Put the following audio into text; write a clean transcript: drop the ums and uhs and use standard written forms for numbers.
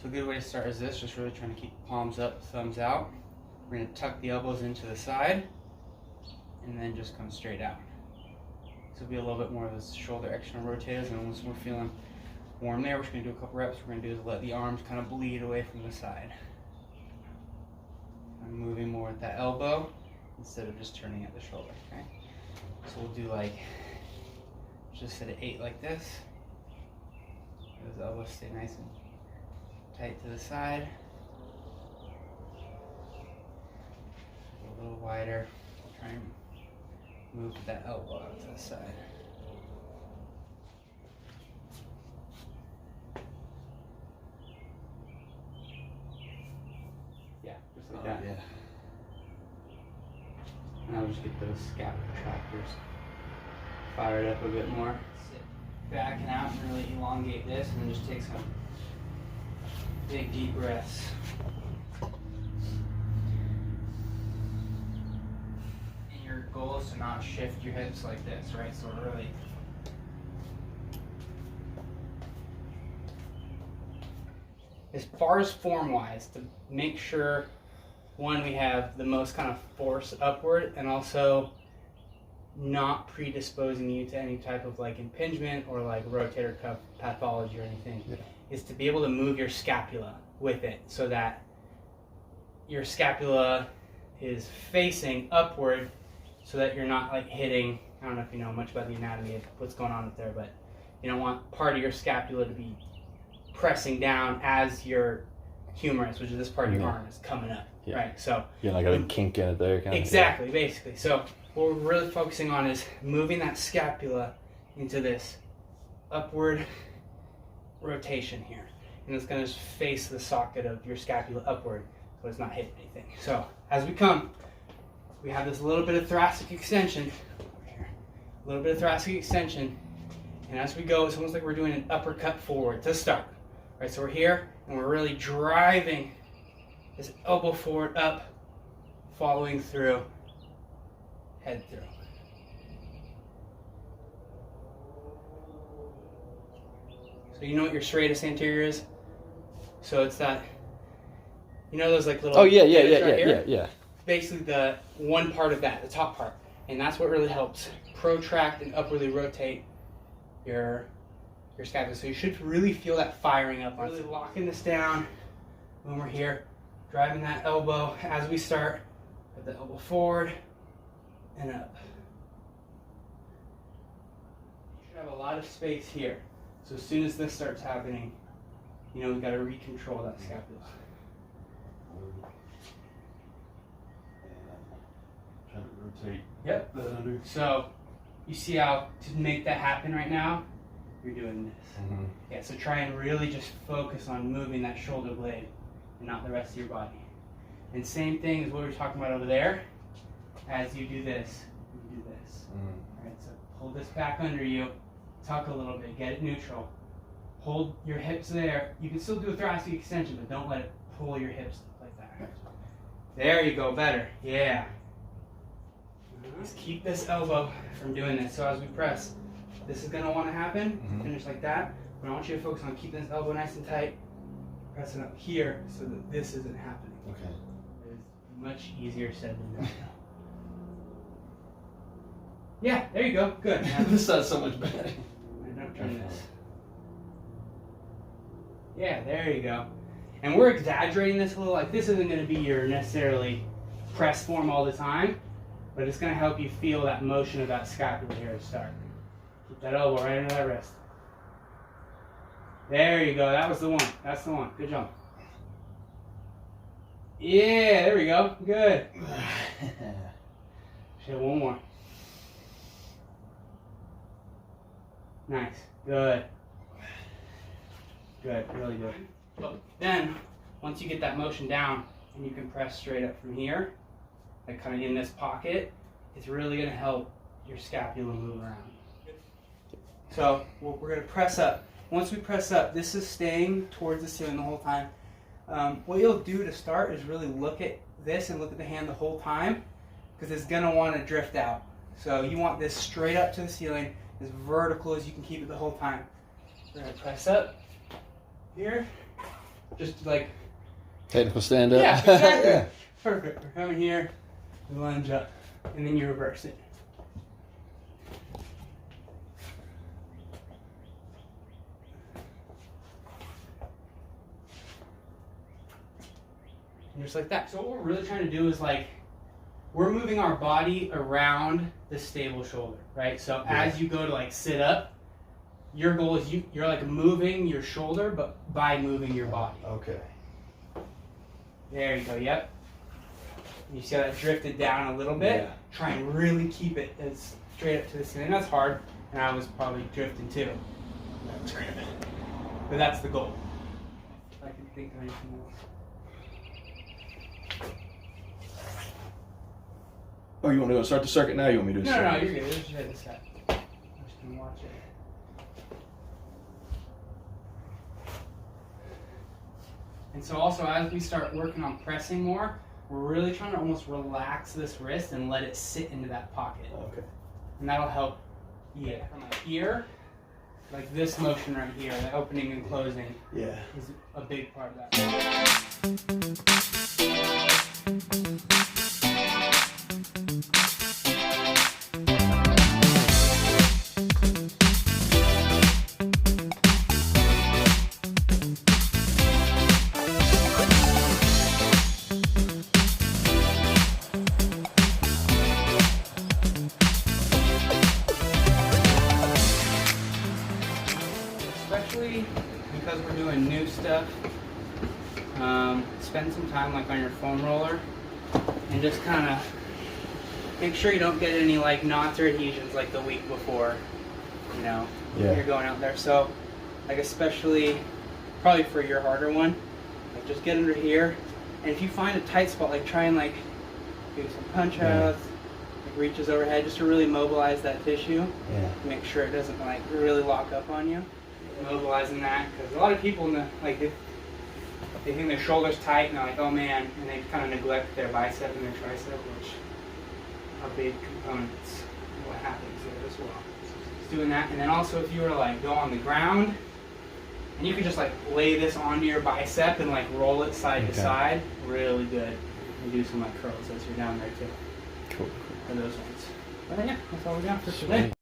So a good way to start is this, just really trying to keep palms up, thumbs out. We're going to tuck the elbows into the side and then just come straight out. So it'll be a little bit more of those shoulder external rotators, and once we're feeling warm there, we're just going to do a couple reps. We're going to do is let the arms kind of bleed away from the side. I'm moving more at that elbow instead of just turning at the shoulder, okay? So we'll do like, just at 8 like this. Those elbows stay nice and tight to the side. A little wider. Try and move that elbow out to the side. Yeah, just like that. Yeah. Now just get those scap contractors fired up a bit more. Sit back and out and really elongate this, and then just take some big deep breaths. And your goal is to not shift your hips like this, right? So really as far as form-wise, to make sure, one, we have the most kind of force upward, and also not predisposing you to any type of like impingement or like rotator cuff pathology or anything, is to be able to move your scapula with it so that your scapula is facing upward so that you're not like hitting, I don't know if you know much about the anatomy of what's going on up there, but you don't want part of your scapula to be pressing down as your humerus, which is this part of your arm, is coming up, right? So you're not gonna kink in it there, kind exactly, of basically. So what we're really focusing on is moving that scapula into this upward rotation here, and it's going to just face the socket of your scapula upward, so it's not hitting anything. So as we come, we have this little bit of thoracic extension over here, a little bit of thoracic extension, and as we go, it's almost like we're doing an uppercut forward to start. Right, so we're here, and we're really driving this elbow forward, up, following through, head through. So you know what your serratus anterior is? So it's that, you know those like little... Oh, yeah. Basically the one part of that, the top part. And that's what really helps protract and upwardly rotate your scapula. So you should really feel that firing up. Really locking this down when we're here. Driving that elbow as we start. Put the elbow forward and up. You should have a lot of space here. So as soon as this starts happening, you know we've got to recontrol that scapula. Trying to rotate. Yep. That under. So you see how to make that happen right now, you're doing this. Mm-hmm. Yeah, so try and really just focus on moving that shoulder blade and not the rest of your body. And same thing as what we were talking about over there. As you do this, you do this. All right, so pull this back under you, tuck a little bit, get it neutral. Hold your hips there. You can still do a thoracic extension, but don't let it pull your hips like that. There you go, better. Yeah. Just keep this elbow from doing this. So as we press, this is going to want to happen. Finish like that. But I want you to focus on keeping this elbow nice and tight. Pressing up here so that this isn't happening. Okay. It's much easier said than done. Yeah, there you go. Good. This sounds so much better. Don't turn this. Yeah, there you go. And we're exaggerating this a little. Like this isn't going to be your necessarily press form all the time, but it's going to help you feel that motion of that scapula here to start. Keep that elbow right under that wrist. There you go. That was the one. That's the one. Good job. Yeah, there we go. Good. Should have one more. Nice. Good. Good. Really good. But then, once you get that motion down and you can press straight up from here, like kind of in this pocket, it's really going to help your scapula move around. So we're going to press up. Once we press up, this is staying towards the ceiling the whole time. What you'll do to start is really look at this and look at the hand the whole time, because it's going to want to drift out. So you want this straight up to the ceiling, as vertical as you can keep it the whole time. We're going to press up here, Just like Technical stand up. yeah, exactly. Yeah. Perfect. We're coming here, we lunge up, and then you reverse it. And just like that. So what we're really trying to do is like, we're moving our body around the stable shoulder, right? So as you go to like sit up, your goal is you're like moving your shoulder, but by moving your body. Okay. There you go, yep. You see how that drifted down a little bit? Yeah. Try and really keep it as straight up to the ceiling. That's hard, and I was probably drifting too. That's great. But that's the goal. If I can think of anything else. Oh, you want to go start the circuit now? You want me to do the No, circuit? you're good. Let's just hit this set. I'm just going to watch it. And so also as we start working on pressing more, we're really trying to almost relax this wrist and let it sit into that pocket. Okay. And that'll help, yeah, from like here, like this motion right here, the opening and closing Yeah. is a big part of that. Especially because we're doing new stuff, spend some time like on your foam roller and just kind of make sure you don't get any like knots or adhesions like the week before, you know, Yeah. you're going out there. So like especially probably for your harder one, like just get under here, and if you find a tight spot, like try and like do some punch outs, like reaches overhead, just to really mobilize that tissue. Yeah. Make sure it doesn't like really lock up on you. Mobilizing that, because a lot of people like they think their shoulder's tight and they're like, oh man, and they kind of neglect their bicep and their tricep, which are big components of what happens there as well. Just doing that, and then also if you were to like go on the ground and you could just like lay this onto your bicep and like roll it side to side, really good. You can do some like curls as you're down there too. Cool. For those ones. But yeah, that's all we got for today.